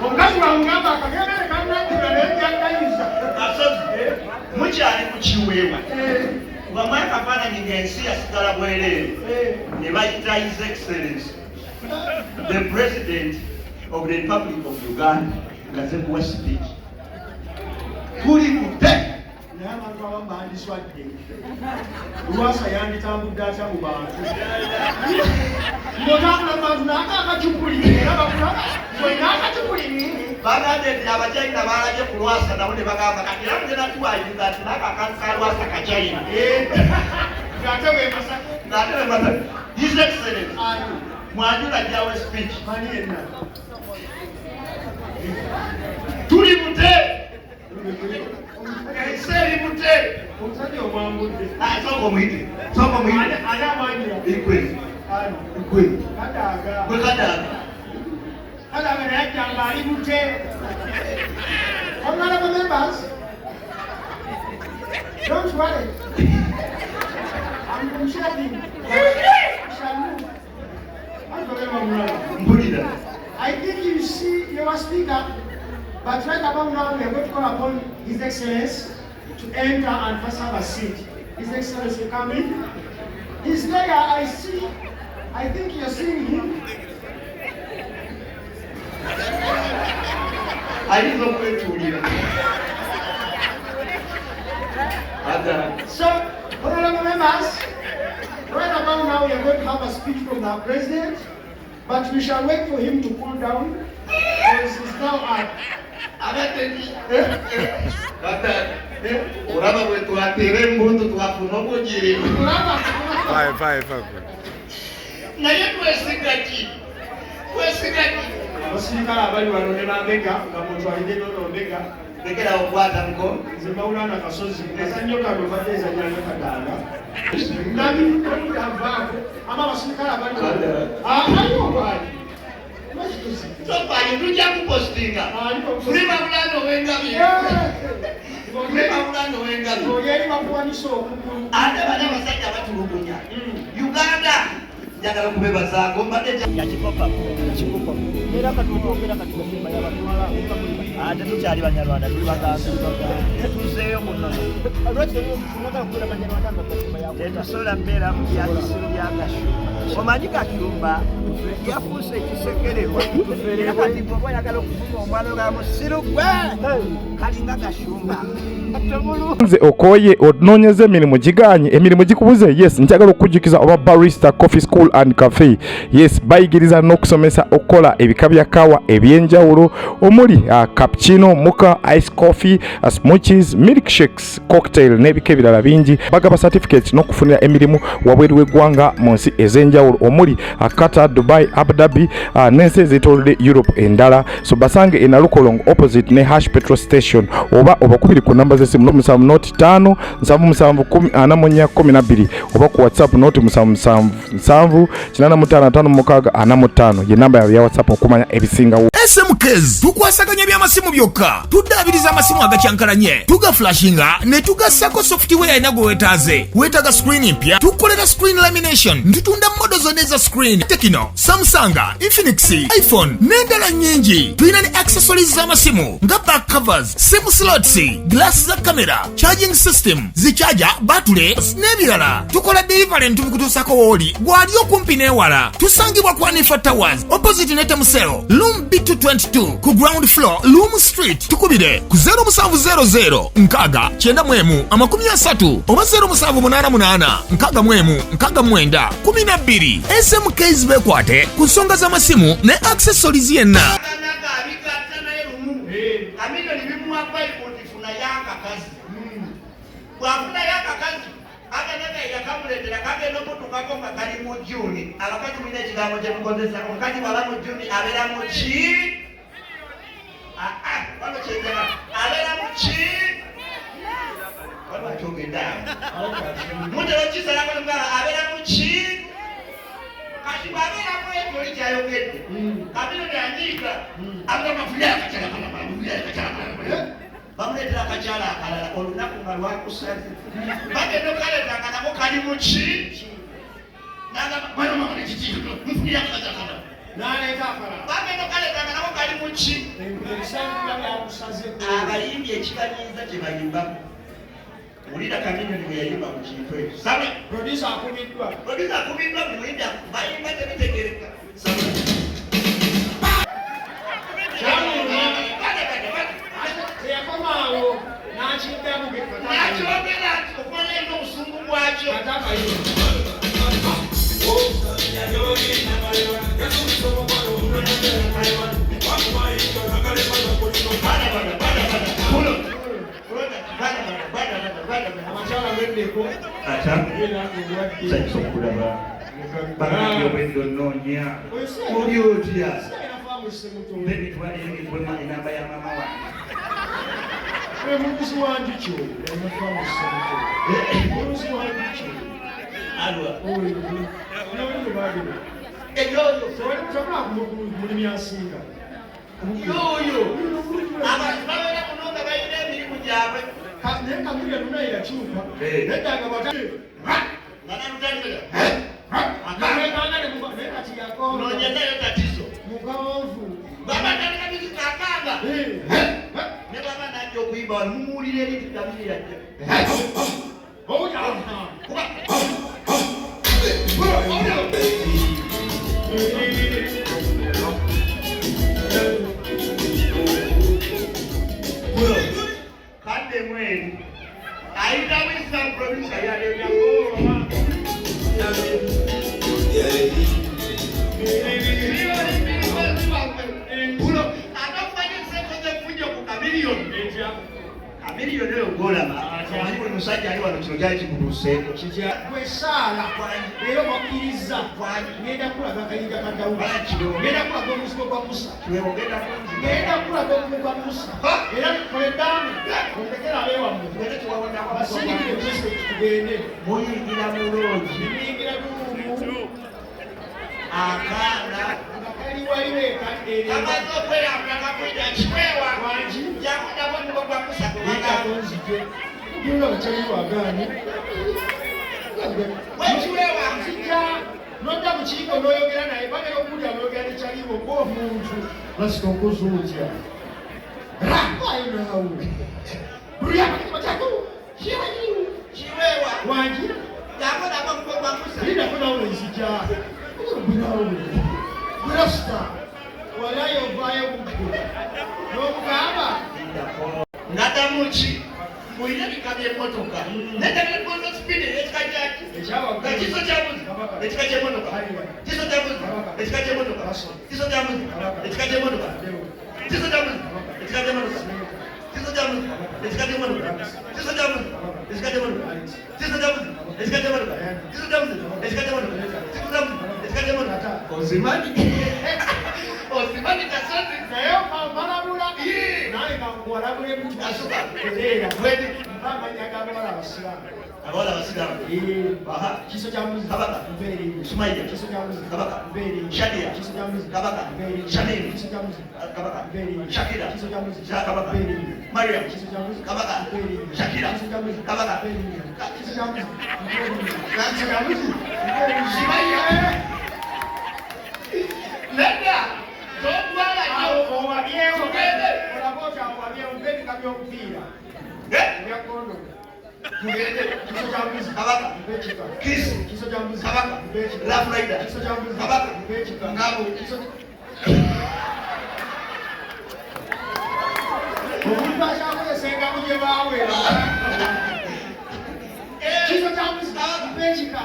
Omukazi bamugamba akagemere kanakula naye byakayisa. Mukyali ku kiweewa. Bamwe akafaananyi ng'ensi yasigala bwereere ne bayita His Excellency the President of the Republic of Uganda ngaze kuwa speech. Tuli mute naye abantu abamu bandiswadde. Lwasa yanditambudde atya mu bantu. Ng'otambula mu bantu naaka akacupuli era bakulaba bwena akacupuli. bagambye nti abachina balabye ku Lwasa nabo ne bagamba kati era mugenda tuwayiriza nti naaka akantu ka Lwasa kachina. Ng'ate bwe masa. His Excellency mwanjula jawe speech. Mani yenna. Tuli mute. Enseri mute. Omusajja omwambudde. Soko mwite. Soko mwite. Ani amanyira. Ikwezi. Ikwezi. Kadaaga. Gwe kadaaga. Kadaaga naye ajjanga ali mute. Honorable members, don't worry. I'm considering. I think you see your speaker, but right about now we are going to call upon His Excellency to enter and first have a seat. His Excellency, come in. He's there, I see. I think you're seeing him. I need to pray to you. So, honorable members, right about now we are going to have a speech from our president, but we shall wait for him to cool down because he's now up. Uraba bwe twatere mbuntu twafuna obujiri. Naye twesigaki. Abasirikale abali wano ne bambega nga mutwalidde n'olondega lekera okwata nko nze Maulana kasozi ezannyo kano badde ezannyanyo kadanga nabiyavaako ama abasirikale abali wano aliwo bwali sofayo tujja kupostinga kuli Maulana ow'engabi Maulana ow'engabi oyo eri bakuwanisa okugulu ate bana abasajja batulugunya Uganda njagala kubebazaako mbadde yakikopa era katutwogera kati Gashumba yabatwala ate tukyali Banyarwanda tuli baganzi tuzeeyo muno tetusobola mbeera mu byakisiru bya Gashumba omanyi Gashumba yafuuse ekisekererwa era kati bw'oba oyagala okuvuma omwana ga musiru gwe kalinga Gashumba nze okoye onoonyeza emirimu giganye emirimu gikubuze yes njagala okujjukiza oba barista coffee school and cafe yes bayigiriza n'okusomesa okukola ebika bya kawa ebyenjawulo omuli cappuccino mocha ice coffee smoothies milkshakes cocktail n'ebika ebirala bingi bagaba certificate n'okufunira emirimu wabweru w'eggwanga mu nsi ez'enjawulo omuli Qatar, Dubai, Abu Dhabi n'ensi ez'etoolodde Europe endala so basange e Nalukolongo opposite ne Hash petrol station oba obakubiri ku namba z'essimu 07 5 oba ku WhatsApp 0777 ye namba ya WhatsApp okumanya ebisingawo. SMKs tukwasaganya by'amasimu byokka tuddaabiriza amasimu agakyankalanye tugaflashinga ne tugassako software ina gwe weetaaze weetaaga screen mpya tukolera screen lamination ntutunda modo zonna eza screen Tekino, Samsung, Infinix, iPhone n'endala nnyingi tulina ne accessories z'amasimu nga back covers, sim slots, glass za camera, charging system, zichaja, battery n'ebirala tukola delivery ntubikutuusako wooli gwali okumpi n'ewala tusangibwa ku Anifa Towers opposite ne Temusel room B222 ku ground floor Loom Street tukubire ku 0700 nkaga 91 oba 0788 nkaga 12 SMKs bekwate ku nsonga z'amasimu ne accessories yenna. Amino ni bimu hapa ifuna yaka kazi. Wafuna yaka kazi. Aka naka yakamuletera kage no mutu kakonga kali mu Juni. Abakati mwine kigambo kye mukozesa omukati bala mu Juni abera mu ki? Wano kyegera abera mu ki? Wano kyogenda. Mutero kisala ko ngala abera mu ki? Kati babera mu ekyo kyayogedde. Kabino yanyiga. Abera mafuya akachala kama mafuya akachala. Bamuletera akachala akalala olunaku nga lwakusaze. Bagenda okaleta nako kali mu ki? Naga bano mama nekitiiko mufuya akachala. N'aleeta akala. Bagenda okaleetanga nako kali mu ki? Ebisanduka byakusazeko. Abayimbi ekibanyiiza kye bayimbamu. Wulira Kamiliyoni bwe yayimba mu kintu ekyo. Sabula. Producer akubiddwa. Producer akubiddwa mu muyimbi bayimba tebitegereka. Sabula. Teyakomaawo n'akiddamu n'akyogera nti okumanya eno obusungu bwakyo. Abakyala weddeko. Sayinza okulaba bagambye obwedde onoonya oli otya bebitwala ebigwema enamba ya maama wange Muguzi wange kyo muguzi wange kyo alwa mulimi asinga yoyo abantu babeera muno nga balina emirimu gyabwe naye Kamiliyoni naye yakyuka neddaga nga nalutandikira naye kati yakondo noonyezayo tatizo mugawovu babatandika bizikakanga ne baba najja okuyimba wano mumuwulira eri tugamire yajja Kaweddemu eri ayita wisa producer yalenya Kamiliyoni oyo gw'olaba omanyi buli musajja ali wano kino gyali kikutuuseeko bwesaala era obakkiriza ngenda kulaga akayinja ka Dawudi ngenda kulaga omuzigo gwa Musa ngenda kulaga omuzigo gwa Musa era tukoleddamu ondekera abeewammwe basindikire Kristo tugende muyingira mulungi muyingira bulungu akaana kali waliwo ekadde kamaze okweyambula kakwija kiweewa yakuddamu omuzigo gwa Musa nzije yuna bakyali bagaanye wekiweewa nzija nodda mu kiiko n'oyogera naye bagera okuwulira n'oyogera nekyaliwo ng'omuntu basika okozi otya ayo naawe buli akakiba kyako kiweewa wangi yakuddamu omuzigo gwa Musa lindako nawe nzija binawe burasita walayo ovaayo buggo n'omugamba ngadamu ki mulina ebika by'emmotoka nedabyekondo sipidi ekika kyaki ekiso kyabuzi ekika ky'emmotoka kiso kyabuzi ekika ky'emmotoka kiso kyabuzi ekika ky'emmotoka kiso kyabuzi ekika ky'emmotoka kiso kyabuzi ekika ky'emmotoka kiso kyabuzi ekika ky'emmotoka kiso kyabuzi ekika ky'emmotoka kiso kyabuzi ekika ky'emmotoka kiso kyabuzi ekika ky'emmotoka ozimanyi ozimanyi kasozi naye okambalabula naye kankuwalabula emuti asuka era wedi amanya g'abawala abasiraamu abawala abasiraamu aha kiso kya muzi kabaka mbeeri Sumaija kiso kya muzi kabaka mbeeri Shadia kiso kya muzi kabaka mbeeri Shamim kiso kya muzi kabaka mbeeri Shakira kiso kya muzi za kabaka mbeeri Mariam kiso kya muzi kabaka mbeeri Shakira kiso kya muzi kabaka mbeeri kiso kya muzi mbeeri kiso kya muzi mbeeri Sumaija nenda togwala awo owabyewo olabota owabyewo mbeeri kabyomupiira ebyakondo tugende kiso kya muzi kabaka mbeekika Kiss kiso kya muzi kabaka mbeekika Love Rider kiso kya muzi kabaka mbeekika ngabo kiso omuntu akyakozesa engabo gye baawera kiso kya muzi mbeekika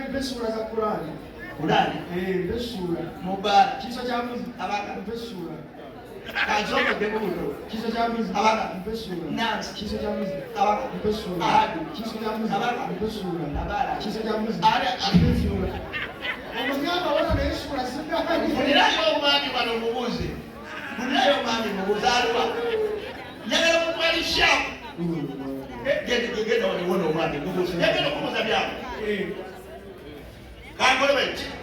mpesula za Kurani mpesula mubara kiso kya muzi abaka mpesula kazoka bekuno kiso kya muzi abaka mpesula Nancy kiso kya muzi abaka mpesula ahadu kiso kya muzi abaka mpesula abala kiso kya muzi Ara. mpesula omugamba wona nesula sigani mulirayo omwami bano mubuze mulirayo omwami mubuze alwa njagala mutwalisha genda waliwona omwami mubuze njagala okumuza byabo kankole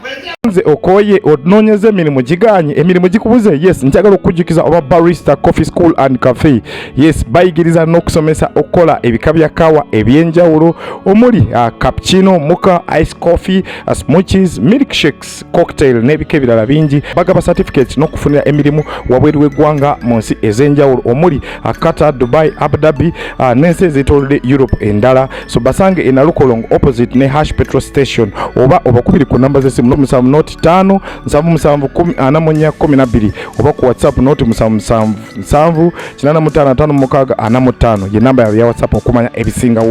bwe nze okoye ononyeze emirimu giganye emirimu gikubuze yes njagala okujjukiza oba barista coffee school and cafe yes bayigiriza n'okusomesa okukola ebika bya kawa ebyenjawulo omuli cappuccino muka ice coffee smoothies milkshakes cocktail n'ebika ebirala bingi bagaba certificate n'okufunira emirimu wabweru w'eggwanga mu nsi ez'enjawulo omuli Qatar, Dubai, Abu Dhabi n'ensi ez'etoolodde Europe endala so basange e Nalukolongo opposite ne Hash petrol station oba obakubiri ku namba z'essimu 5 7 oba ku WhatsApp noti 7 855 ye namba ya WhatsApp okumanya ebisingawo.